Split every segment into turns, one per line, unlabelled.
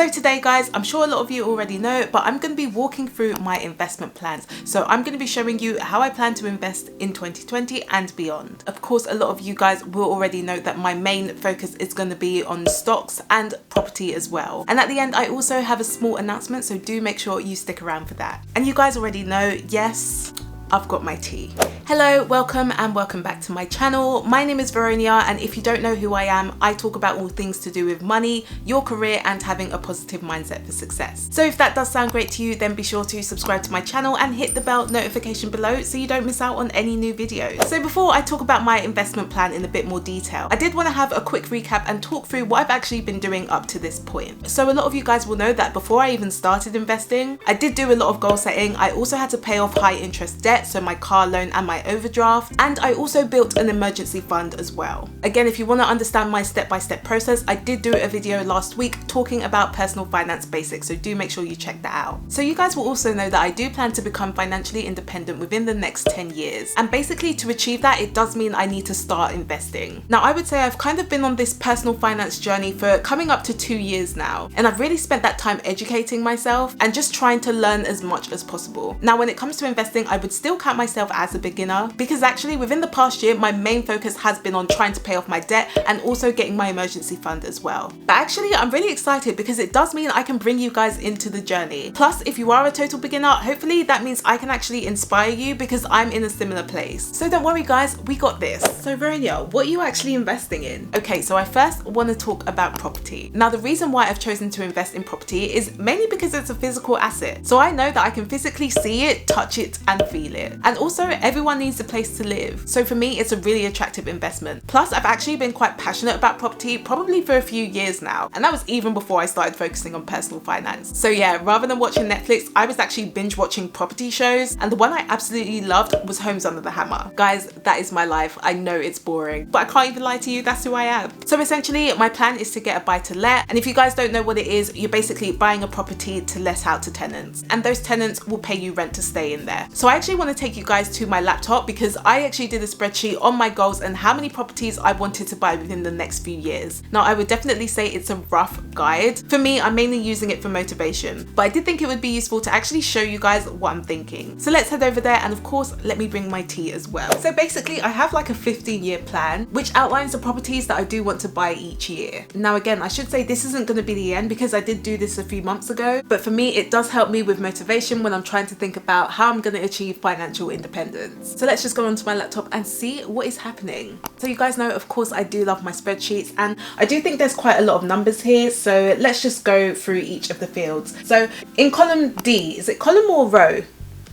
So today guys, I'm sure a lot of you already know, but I'm going to be walking through my investment plans. So I'm going to be showing you how I plan to invest in 2020 and beyond. Of course, a lot of you guys will already know that my main focus is going to be on stocks and property as well. And at the end, I also have a small announcement, so do make sure you stick around for that. And you guys already know, yes, I've got my tea. Hello, welcome and welcome back to my channel. My name is Veronia, and if you don't know who I am, I talk about all things to do with money, your career, and having a positive mindset for success. So if that does sound great to you, then be sure to subscribe to my channel and hit the bell notification below so you don't miss out on any new videos. So before I talk about my investment plan in a bit more detail, I did want to have a quick recap and talk through what I've actually been doing up to this point. So a lot of you guys will know that before I even started investing, I did do a lot of goal setting. I also had to pay off high interest debt, so my car loan and my overdraft, and I also built an emergency fund as well. Again, if you want to understand my step-by-step process, I did do a video last week talking about personal finance basics, so do make sure you check that out. So you guys will also know that I do plan to become financially independent within the next 10 years. And basically to achieve that, it does mean I need to start investing. Now, I would say I've kind of been on this personal finance journey for coming up to 2 years now, and I've really spent that time educating myself and just trying to learn as much as possible. Now, when it comes to investing, I would still count myself as a beginner, because actually within the past year my main focus has been on trying to pay off my debt and also getting my emergency fund as well. But actually I'm really excited because it does mean I can bring you guys into the journey. Plus, if you are a total beginner, hopefully that means I can actually inspire you because I'm in a similar place. So don't worry guys, we got this. So Veronia, what are you actually investing in? Okay, so I first want to talk about property. Now, the reason why I've chosen to invest in property is mainly because it's a physical asset. So I know that I can physically see it, touch it, and feel it. And also, everyone needs a place to live. So for me, it's a really attractive investment. Plus, I've actually been quite passionate about property probably for a few years now. And that was even before I started focusing on personal finance. So yeah, rather than watching Netflix, I was actually binge watching property shows. And the one I absolutely loved was Homes Under the Hammer. Guys, that is my life. I know it's boring, but I can't even lie to you, that's who I am. So essentially, my plan is to get a buy to let. And if you guys don't know what it is, you're basically buying a property to let out to tenants. And those tenants will pay you rent to stay in there. So I actually want to take you guys to my laptop because I actually did a spreadsheet on my goals and how many properties I wanted to buy within the next few years. Now, I would definitely say it's a rough guide. For me, I'm mainly using it for motivation, but I did think it would be useful to actually show you guys what I'm thinking. So let's head over there, and of course, let me bring my tea as well. So basically, I have like a 15-year plan, which outlines the properties that I do want to buy each year. Now, again, I should say this isn't going to be the end because I did do this a few months ago, but for me, it does help me with motivation when I'm trying to think about how I'm going to achieve financial independence. So let's just go onto my laptop and see what is happening. So you guys know, of course, I do love my spreadsheets, and I do think there's quite a lot of numbers here. So let's just go through each of the fields. So in column D, is it column or row?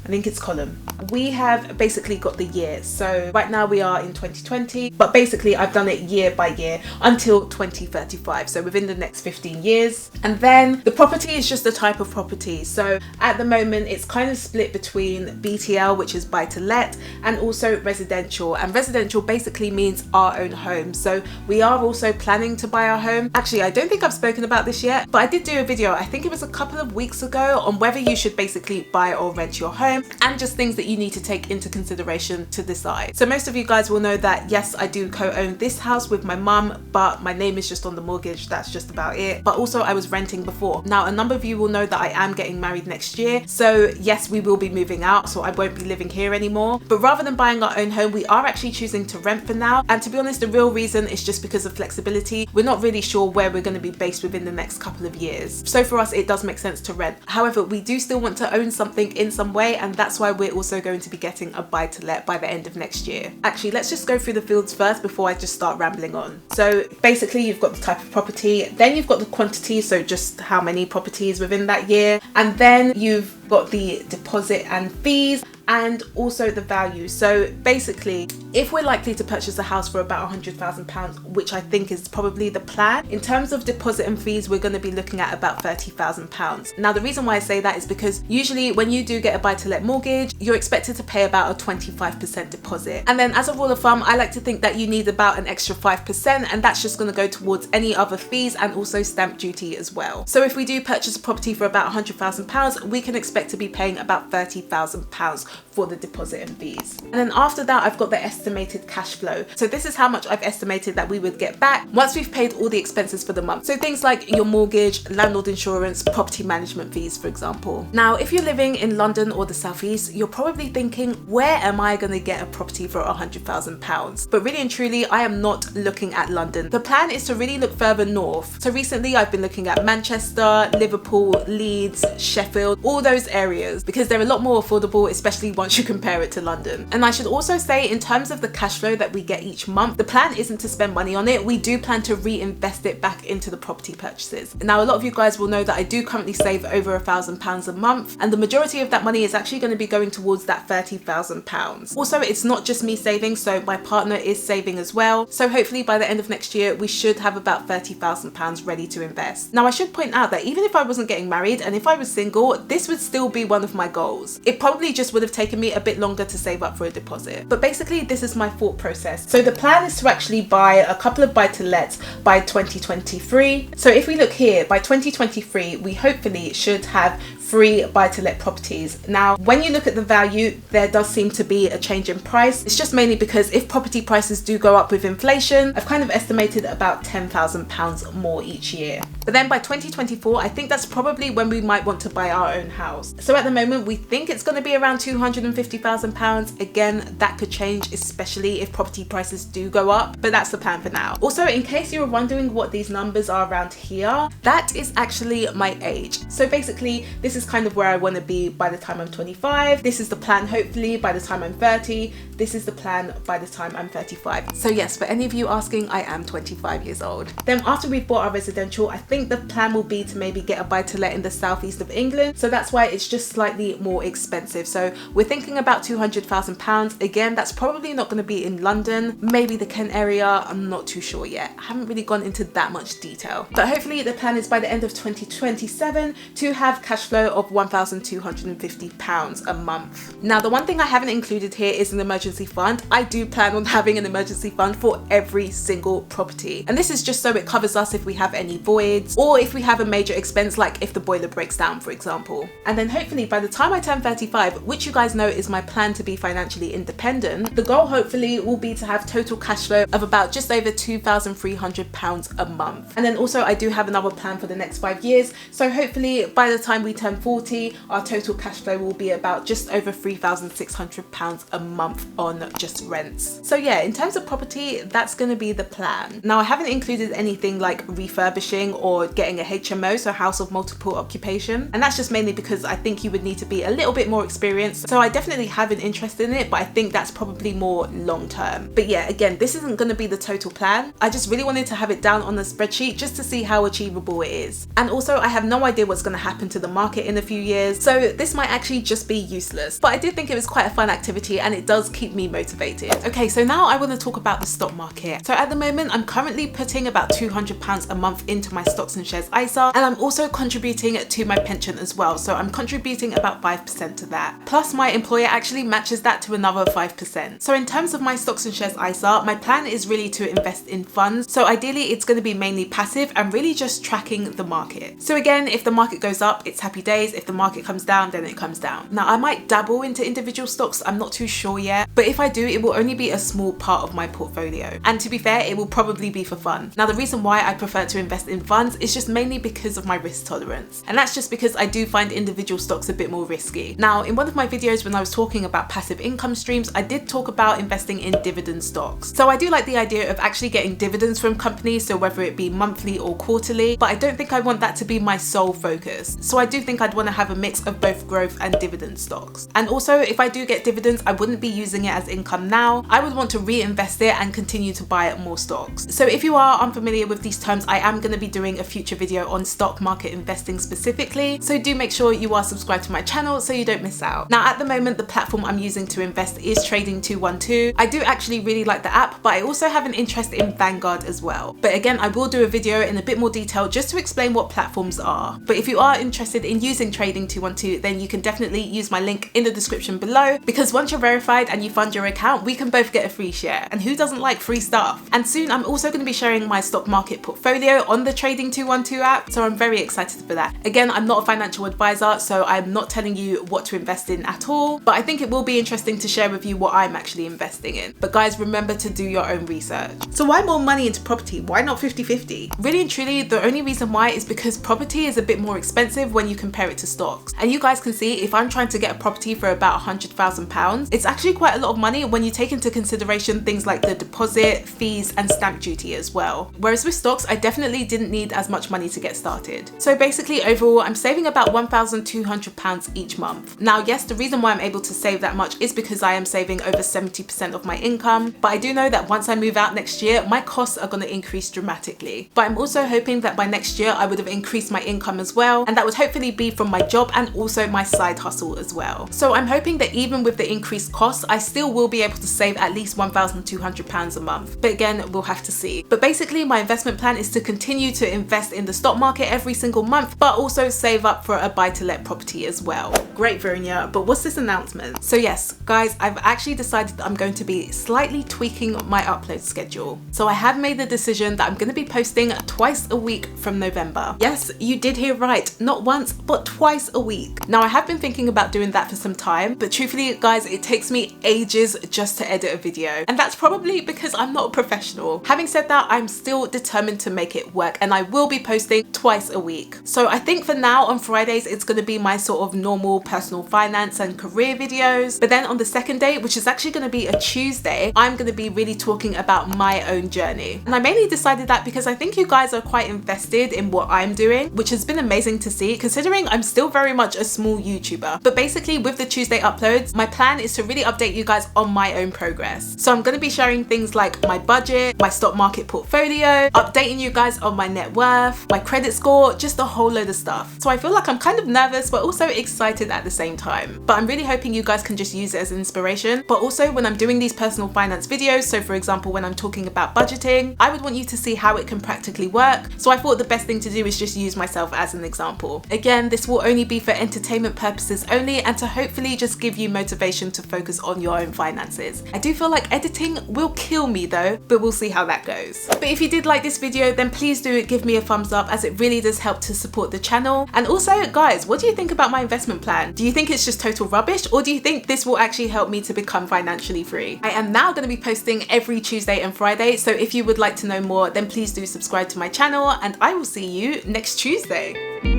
I think it's column. We have basically got the year. So right now we are in 2020, but basically I've done it year by year until 2035. So within the next 15 years. And then the property is just a type of property. So at the moment it's kind of split between BTL, which is buy to let, and also residential. And residential basically means our own home. So we are also planning to buy our home. Actually, I don't think I've spoken about this yet, but I did do a video, I think it was a couple of weeks ago, on whether you should basically buy or rent your home, and just things that you need to take into consideration to decide. So most of you guys will know that yes, I do co-own this house with my mum, but my name is just on the mortgage, that's just about it. But also I was renting before. Now, a number of you will know that I am getting married next year, so yes, we will be moving out, so I won't be living here anymore. But rather than buying our own home, we are actually choosing to rent for now. And to be honest, the real reason is just because of flexibility. We're not really sure where we're going to be based within the next couple of years. So for us, it does make sense to rent. However, we do still want to own something in some way, and that's why we're also going to be getting a buy to let by the end of next year. Actually, let's just go through the fields first before I just start rambling on. So basically you've got the type of property, then you've got the quantity, so just how many properties within that year, and then you've got the deposit and fees, and also the value. So basically, if we're likely to purchase a house for about £100,000, which I think is probably the plan, in terms of deposit and fees, we're going to be looking at about £30,000. Now, the reason why I say that is because usually when you do get a buy-to-let mortgage, you're expected to pay about a 25% deposit. And then as a rule of thumb, I like to think that you need about an extra 5%, and that's just going to go towards any other fees and also stamp duty as well. So if we do purchase a property for about £100,000, we can expect to be paying about £30,000, for the deposit and fees. And then after that, I've got the estimated cash flow. So this is how much I've estimated that we would get back once we've paid all the expenses for the month. So things like your mortgage, landlord insurance, property management fees, for example. Now, if you're living in London or the Southeast, you're probably thinking, where am I going to get a property for £100,000? But really and truly, I am not looking at London. The plan is to really look further north. So recently I've been looking at Manchester, Liverpool, Leeds, Sheffield, all those areas, because they're a lot more affordable, especially once you compare it to London. And I should also say, in terms of the cash flow that we get each month, the plan isn't to spend money on it. We do plan to reinvest it back into the property purchases. Now, a lot of you guys will know that I do currently save over £1,000 a month, and the majority of that money is actually going to be going towards that £30,000. Also, it's not just me saving, so my partner is saving as well. So hopefully by the end of next year, we should have about £30,000 ready to invest. Now, I should point out that even if I wasn't getting married and if I was single, this would still be one of my goals. It probably just would have taken me a bit longer to save up for a deposit. But basically, this is my thought process. So the plan is to actually buy a couple of buy-to-lets by 2023. So if we look here, by 2023, we hopefully should have 3 buy-to-let properties. Now, when you look at the value, there does seem to be a change in price. It's just mainly because if property prices do go up with inflation, I've kind of estimated about £10,000 more each year. But then by 2024, I think that's probably when we might want to buy our own house. So at the moment, we think it's going to be around £250,000. Again, that could change, especially if property prices do go up, but that's the plan for now. Also, in case you were wondering what these numbers are around here, that is actually my age. So basically, this is kind of where I want to be by the time I'm 25. This is the plan, hopefully, by the time I'm 30. This is the plan by the time I'm 35. So yes, for any of you asking, I am 25 years old. Then after we've bought our residential, I think the plan will be to maybe get a buy-to-let in the southeast of England. So that's why it's just slightly more expensive. So we're thinking about £200,000. Again, that's probably not going to be in London, maybe the Kent area. I'm not too sure yet. I haven't really gone into that much detail. But hopefully the plan is by the end of 2027 to have cash flow of £1,250 a month. Now, the one thing I haven't included here is an emergency fund. I do plan on having an emergency fund for every single property. And this is just so it covers us if we have any voids or if we have a major expense, like if the boiler breaks down, for example. And then hopefully by the time I turn 35, which you guys know is my plan to be financially independent, the goal hopefully will be to have total cash flow of about just over £2,300 a month. And then also I do have another plan for the next 5 years. So hopefully by the time we turn 40, our total cash flow will be about just over £3,600 a month on just rents. So yeah, in terms of property, that's going to be the plan. Now, I haven't included anything like refurbishing or getting a HMO, so house of multiple occupation, and that's just mainly because I think you would need to be a little bit more experienced. So I definitely have an interest in it, but I think that's probably more long term. But yeah, again, this isn't going to be the total plan. I just really wanted to have it down on the spreadsheet just to see how achievable it is. And also, I have no idea what's going to happen to the market in a few years, so this might actually just be useless. But I did think it was quite a fun activity and it does keep me motivated. Okay, so now I want to talk about the stock market. So at the moment, I'm currently putting about £200 a month into my stocks and shares ISA, and I'm also contributing to my pension as well. So I'm contributing about 5% to that. Plus my employer actually matches that to another 5%. So in terms of my stocks and shares ISA, my plan is really to invest in funds. So ideally it's going to be mainly passive and really just tracking the market. So again, if the market goes up, it's happy days. If the market comes down, then it comes down. Now I might dabble into individual stocks, I'm not too sure yet, but if I do, it will only be a small part of my portfolio. And to be fair, it will probably be for fun. Now the reason why I prefer to invest in funds is just mainly because of my risk tolerance. And that's just because I do find individual stocks a bit more risky. Now, in one of my videos when I was talking about passive income streams, I did talk about investing in dividend stocks. So I do like the idea of actually getting dividends from companies, so whether it be monthly or quarterly, but I don't think I want that to be my sole focus. So I do think I'd want to have a mix of both growth and dividend stocks. And also, if I do get dividends, I wouldn't be using it as income now. I would want to reinvest it and continue to buy more stocks. So if you are unfamiliar with these terms, I am going to be doing a future video on stock market investing specifically. So do make sure you are subscribed to my channel so you don't miss out. Now at the moment, the platform I'm using to invest is Trading212. I do actually really like the app, but I also have an interest in Vanguard as well. But again, I will do a video in a bit more detail just to explain what platforms are. But if you are interested in using Trading 212, then you can definitely use my link in the description below, because once you're verified and you fund your account, we can both get a free share. And who doesn't like free stuff? And soon I'm also going to be sharing my stock market portfolio on the Trading 212 app, so I'm very excited for that. Again, I'm not a financial advisor, so I'm not telling you what to invest in at all, but I think it will be interesting to share with you what I'm actually investing in. But guys, remember to do your own research. So why more money into property? Why not 50-50? Really and truly, the only reason why is because property is a bit more expensive when you compare it to stocks. And you guys can see, if I'm trying to get a property for about £100,000, it's actually quite a lot of money when you take into consideration things like the deposit, fees, and stamp duty as well. Whereas with stocks, I definitely didn't need as much money to get started. So basically, overall, I'm saving about £1,200 each month. Now, yes, the reason why I'm able to save that much is because I am saving over 70% of my income, but I do know that once I move out next year, my costs are going to increase dramatically. But I'm also hoping that by next year, I would have increased my income as well, and that would hopefully be from my job and also my side hustle as well. So I'm hoping that even with the increased costs, I still will be able to save at least £1,200 a month. But again, we'll have to see. But basically, my investment plan is to continue to invest in the stock market every single month, but also save up for a buy-to-let property as well. Great, Veronia, but what's this announcement? So yes, guys, I've actually decided that I'm going to be slightly tweaking my upload schedule. So I have made the decision that I'm going to be posting twice a week from November. Yes, you did hear right, not once, but twice a week. Now, I have been thinking about doing that for some time, but truthfully, guys, it takes me ages just to edit a video. And that's probably because I'm not a professional. Having said that, I'm still determined to make it work, and I will be posting twice a week. So I think for now on Fridays, it's going to be my sort of normal personal finance and career videos. But then on the second day, which is actually going to be a Tuesday, I'm going to be really talking about my own journey. And I mainly decided that because I think you guys are quite invested in what I'm doing, which has been amazing to see considering I'm still very much a small YouTuber. But basically with the Tuesday uploads, my plan is to really update you guys on my own progress. So I'm going to be sharing things like my budget, my stock market portfolio, updating you guys on my net worth, my credit score, just a whole load of stuff. So I feel like I'm kind of nervous but also excited at the same time. But I'm really hoping you guys can just use it as inspiration. But also when I'm doing these personal finance videos, so for example when I'm talking about budgeting, I would want you to see how it can practically work. So I thought the best thing to do is just use myself as an example. Again, this will only be for entertainment purposes only, and to hopefully just give you motivation to focus on your own finances. I do feel like editing will kill me though, but we'll see how that goes. But if you did like this video, then please do give me a thumbs up, as it really does help to support the channel. And also guys, what do you think about my investment plan? Do you think it's just total rubbish, or do you think this will actually help me to become financially free? I am now going to be posting every Tuesday and Friday, so if you would like to know more, then please do subscribe to my channel, and I will see you next Tuesday.